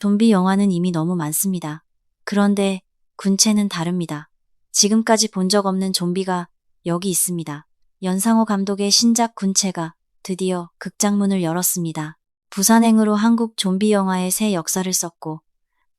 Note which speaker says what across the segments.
Speaker 1: 좀비 영화는 이미 너무 많습니다. 그런데 군체는 다릅니다. 지금까지 본 적 없는 좀비가 여기 있습니다. 연상호 감독의 신작 군체가 드디어 극장문을 열었습니다. 부산행으로 한국 좀비 영화의 새 역사를 썼고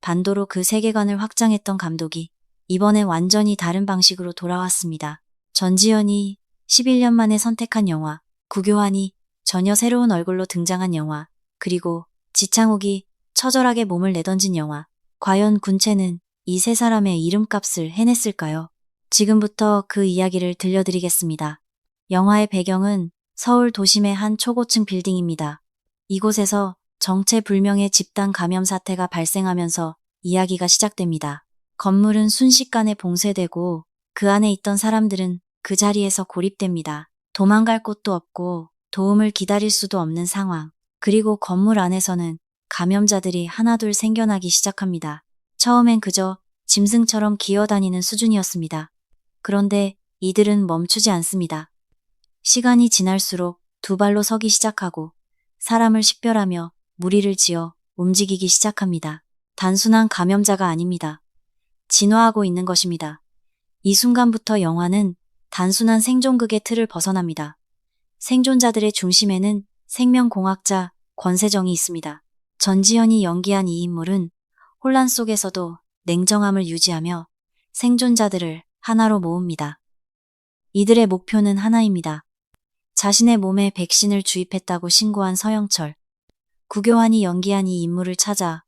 Speaker 1: 반도로 그 세계관을 확장했던 감독이 이번에 완전히 다른 방식으로 돌아왔습니다. 전지현이 11년 만에 선택한 영화, 구교환이 전혀 새로운 얼굴로 등장한 영화, 그리고 지창욱이 처절하게 몸을 내던진 영화. 과연 군체는 이 세 사람의 이름값을 해냈을까요? 지금부터 그 이야기를 들려드리겠습니다. 영화의 배경은 서울 도심의 한 초고층 빌딩입니다. 이곳에서 정체불명의 집단 감염 사태가 발생하면서 이야기가 시작됩니다. 건물은 순식간에 봉쇄되고 그 안에 있던 사람들은 그 자리에서 고립됩니다. 도망갈 곳도 없고 도움을 기다릴 수도 없는 상황. 그리고 건물 안에서는 감염자들이 하나둘 생겨나기 시작합니다. 처음엔 그저 짐승처럼 기어다니는 수준이었습니다. 그런데 이들은 멈추지 않습니다. 시간이 지날수록 두 발로 서기 시작하고 사람을 식별하며 무리를 지어 움직이기 시작합니다. 단순한 감염자가 아닙니다. 진화하고 있는 것입니다. 이 순간부터 영화는 단순한 생존극의 틀을 벗어납니다. 생존자들의 중심에는 생명공학자 권세정이 있습니다. 전지현이 연기한 이 인물은 혼란 속에서도 냉정함을 유지하며 생존자들을 하나로 모읍니다. 이들의 목표는 하나입니다. 자신의 몸에 백신을 주입했다고 신고한 서영철. 구교환이 연기한 이 인물을 찾아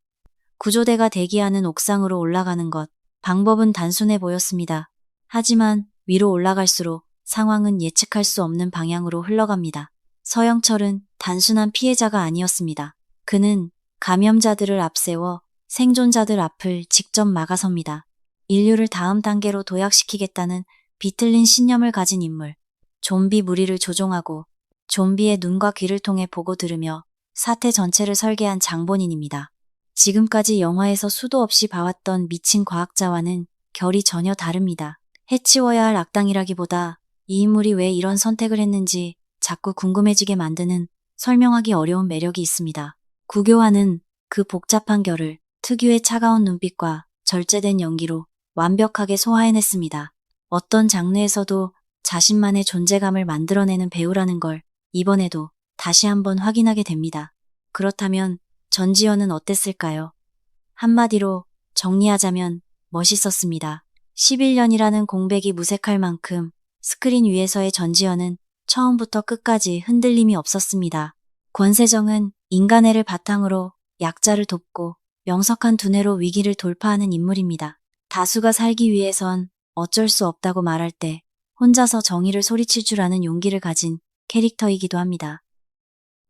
Speaker 1: 구조대가 대기하는 옥상으로 올라가는 것. 방법은 단순해 보였습니다. 하지만 위로 올라갈수록 상황은 예측할 수 없는 방향으로 흘러갑니다. 서영철은 단순한 피해자가 아니었습니다. 그는 감염자들을 앞세워 생존자들 앞을 직접 막아섭니다. 인류를 다음 단계로 도약시키겠다는 비틀린 신념을 가진 인물. 좀비 무리를 조종하고 좀비의 눈과 귀를 통해 보고 들으며 사태 전체를 설계한 장본인입니다. 지금까지 영화에서 수도 없이 봐왔던 미친 과학자와는 결이 전혀 다릅니다. 해치워야 할 악당이라기보다 이 인물이 왜 이런 선택을 했는지 자꾸 궁금해지게 만드는 설명하기 어려운 매력이 있습니다. 구교환은 그 복잡한 결을 특유의 차가운 눈빛과 절제된 연기로 완벽하게 소화해냈습니다. 어떤 장르에서도 자신만의 존재감을 만들어내는 배우라는 걸 이번에도 다시 한번 확인하게 됩니다. 그렇다면 전지현은 어땠을까요? 한마디로 정리하자면 멋있었습니다. 11년이라는 공백이 무색할 만큼 스크린 위에서의 전지현은 처음부터 끝까지 흔들림이 없었습니다. 권세정은 인간애를 바탕으로 약자를 돕고 명석한 두뇌로 위기를 돌파하는 인물입니다. 다수가 살기 위해선 어쩔 수 없다고 말할 때 혼자서 정의를 소리칠 줄 아는 용기를 가진 캐릭터이기도 합니다.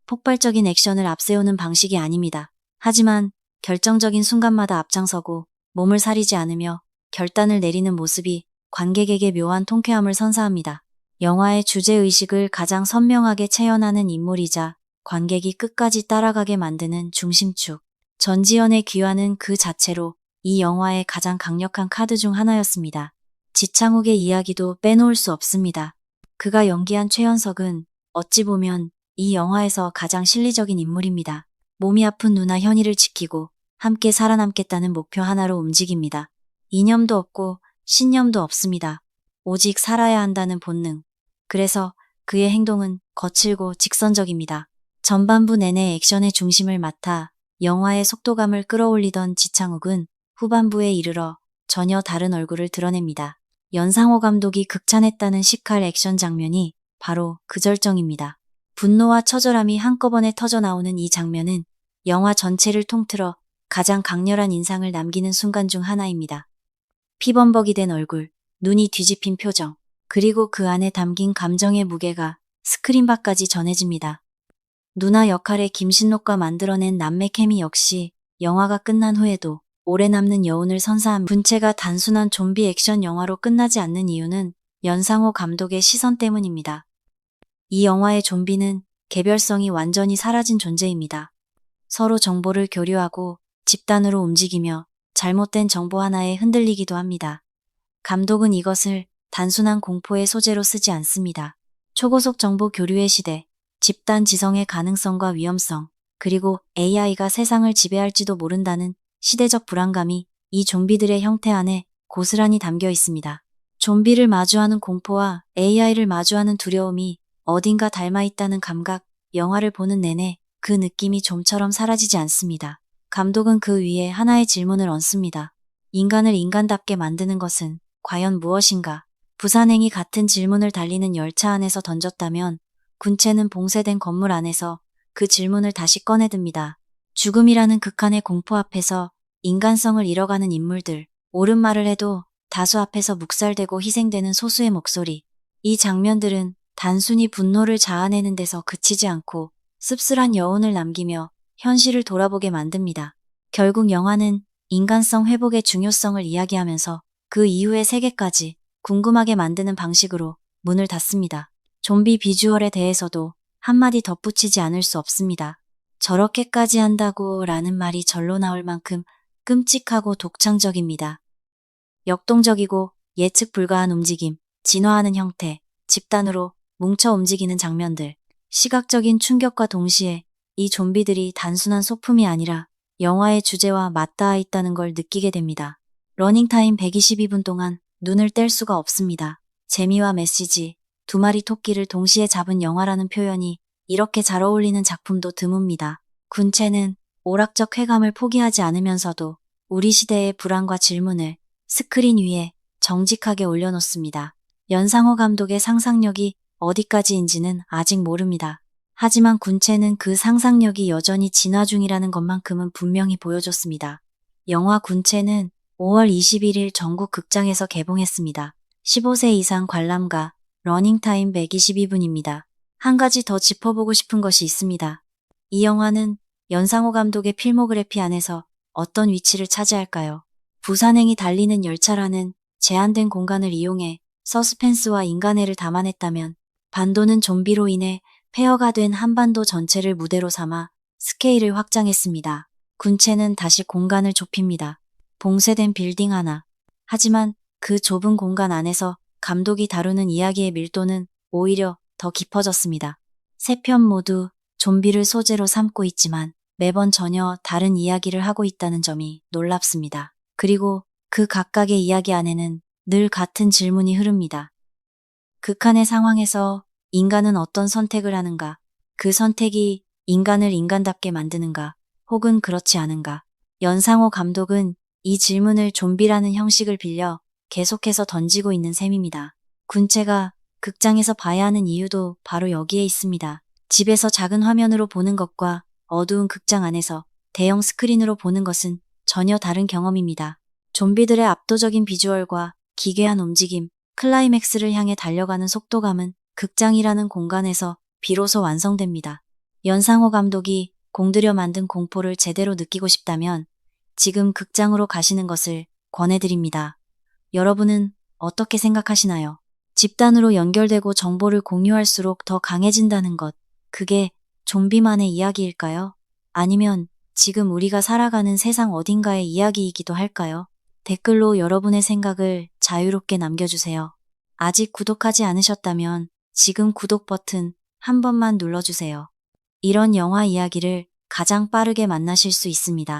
Speaker 1: 폭발적인 액션을 앞세우는 방식이 아닙니다. 하지만 결정적인 순간마다 앞장서고 몸을 사리지 않으며 결단을 내리는 모습이 관객에게 묘한 통쾌함을 선사합니다. 영화의 주제의식을 가장 선명하게 체현하는 인물이자 관객이 끝까지 따라가게 만드는 중심축. 전지현의 귀환은 그 자체로 이 영화의 가장 강력한 카드 중 하나였습니다. 지창욱의 이야기도 빼놓을 수 없습니다. 그가 연기한 최연석은 어찌 보면 이 영화에서 가장 실리적인 인물입니다. 몸이 아픈 누나 현이를 지키고 함께 살아남겠다는 목표 하나로 움직입니다. 이념도 없고 신념도 없습니다. 오직 살아야 한다는 본능. 그래서 그의 행동은 거칠고 직선적입니다. 전반부 내내 액션의 중심을 맡아 영화의 속도감을 끌어올리던 지창욱은 후반부에 이르러 전혀 다른 얼굴을 드러냅니다. 연상호 감독이 극찬했다는 시칼 액션 장면이 바로 그 절정입니다. 분노와 처절함이 한꺼번에 터져나오는 이 장면은 영화 전체를 통틀어 가장 강렬한 인상을 남기는 순간 중 하나입니다. 피범벅이 된 얼굴, 눈이 뒤집힌 표정, 그리고 그 안에 담긴 감정의 무게가 스크린 밖까지 전해집니다. 누나 역할의 김신록과 만들어낸 남매 케미 역시 영화가 끝난 후에도 오래 남는 여운을 선사한 군체가 단순한 좀비 액션 영화로 끝나지 않는 이유는 연상호 감독의 시선 때문입니다. 이 영화의 좀비는 개별성이 완전히 사라진 존재입니다. 서로 정보를 교류하고 집단으로 움직이며 잘못된 정보 하나에 흔들리기도 합니다. 감독은 이것을 단순한 공포의 소재로 쓰지 않습니다. 초고속 정보 교류의 시대, 집단 지성의 가능성과 위험성, 그리고 AI가 세상을 지배할지도 모른다는 시대적 불안감이 이 좀비들의 형태 안에 고스란히 담겨 있습니다. 좀비를 마주하는 공포와 AI를 마주하는 두려움이 어딘가 닮아 있다는 감각, 영화를 보는 내내 그 느낌이 좀처럼 사라지지 않습니다. 감독은 그 위에 하나의 질문을 얹습니다. 인간을 인간답게 만드는 것은 과연 무엇인가? 부산행이 같은 질문을 달리는 열차 안에서 던졌다면 군체는 봉쇄된 건물 안에서 그 질문을 다시 꺼내듭니다. 죽음이라는 극한의 공포 앞에서 인간성을 잃어가는 인물들, 옳은 말을 해도 다수 앞에서 묵살되고 희생되는 소수의 목소리. 이 장면들은 단순히 분노를 자아내는 데서 그치지 않고 씁쓸한 여운을 남기며 현실을 돌아보게 만듭니다. 결국 영화는 인간성 회복의 중요성을 이야기하면서 그 이후의 세계까지 궁금하게 만드는 방식으로 문을 닫습니다. 좀비 비주얼에 대해서도 한마디 덧붙이지 않을 수 없습니다. 저렇게까지 한다고 라는 말이 절로 나올 만큼 끔찍하고 독창적입니다. 역동적이고 예측 불가한 움직임, 진화하는 형태, 집단으로 뭉쳐 움직이는 장면들, 시각적인 충격과 동시에 이 좀비들이 단순한 소품이 아니라 영화의 주제와 맞닿아 있다는 걸 느끼게 됩니다. 러닝타임 122분 동안 눈을 뗄 수가 없습니다. 재미와 메시지, 두 마리 토끼를 동시에 잡은 영화라는 표현이 이렇게 잘 어울리는 작품도 드뭅니다. 군체는 오락적 쾌감을 포기하지 않으면서도 우리 시대의 불안과 질문을 스크린 위에 정직하게 올려놓습니다. 연상호 감독의 상상력이 어디까지인지는 아직 모릅니다. 하지만 군체는 그 상상력이 여전히 진화 중이라는 것만큼은 분명히 보여줬습니다. 영화 군체는 5월 21일 전국 극장에서 개봉했습니다. 15세 이상 관람가, 러닝타임 122분입니다. 한 가지 더 짚어보고 싶은 것이 있습니다. 이 영화는 연상호 감독의 필모그래피 안에서 어떤 위치를 차지할까요? 부산행이 달리는 열차라는 제한된 공간을 이용해 서스펜스와 인간애를 담아냈다면 반도는 좀비로 인해 폐허가 된 한반도 전체를 무대로 삼아 스케일을 확장했습니다. 군체는 다시 공간을 좁힙니다. 봉쇄된 빌딩 하나. 하지만 그 좁은 공간 안에서 감독이 다루는 이야기의 밀도는 오히려 더 깊어졌습니다. 세 편 모두 좀비를 소재로 삼고 있지만 매번 전혀 다른 이야기를 하고 있다는 점이 놀랍습니다. 그리고 그 각각의 이야기 안에는 늘 같은 질문이 흐릅니다. 극한의 상황에서 인간은 어떤 선택을 하는가? 그 선택이 인간을 인간답게 만드는가? 혹은 그렇지 않은가? 연상호 감독은 이 질문을 좀비라는 형식을 빌려 계속해서 던지고 있는 셈입니다. 군체가 극장에서 봐야 하는 이유도 바로 여기에 있습니다. 집에서 작은 화면으로 보는 것과 어두운 극장 안에서 대형 스크린으로 보는 것은 전혀 다른 경험입니다. 좀비들의 압도적인 비주얼과 기괴한 움직임, 클라이맥스를 향해 달려가는 속도감은 극장이라는 공간에서 비로소 완성됩니다. 연상호 감독이 공들여 만든 공포를 제대로 느끼고 싶다면 지금 극장으로 가시는 것을 권해드립니다. 여러분은 어떻게 생각하시나요? 집단으로 연결되고 정보를 공유할수록 더 강해진다는 것, 그게 좀비만의 이야기일까요? 아니면 지금 우리가 살아가는 세상 어딘가의 이야기이기도 할까요? 댓글로 여러분의 생각을 자유롭게 남겨주세요. 아직 구독하지 않으셨다면 지금 구독 버튼 한 번만 눌러주세요. 이런 영화 이야기를 가장 빠르게 만나실 수 있습니다.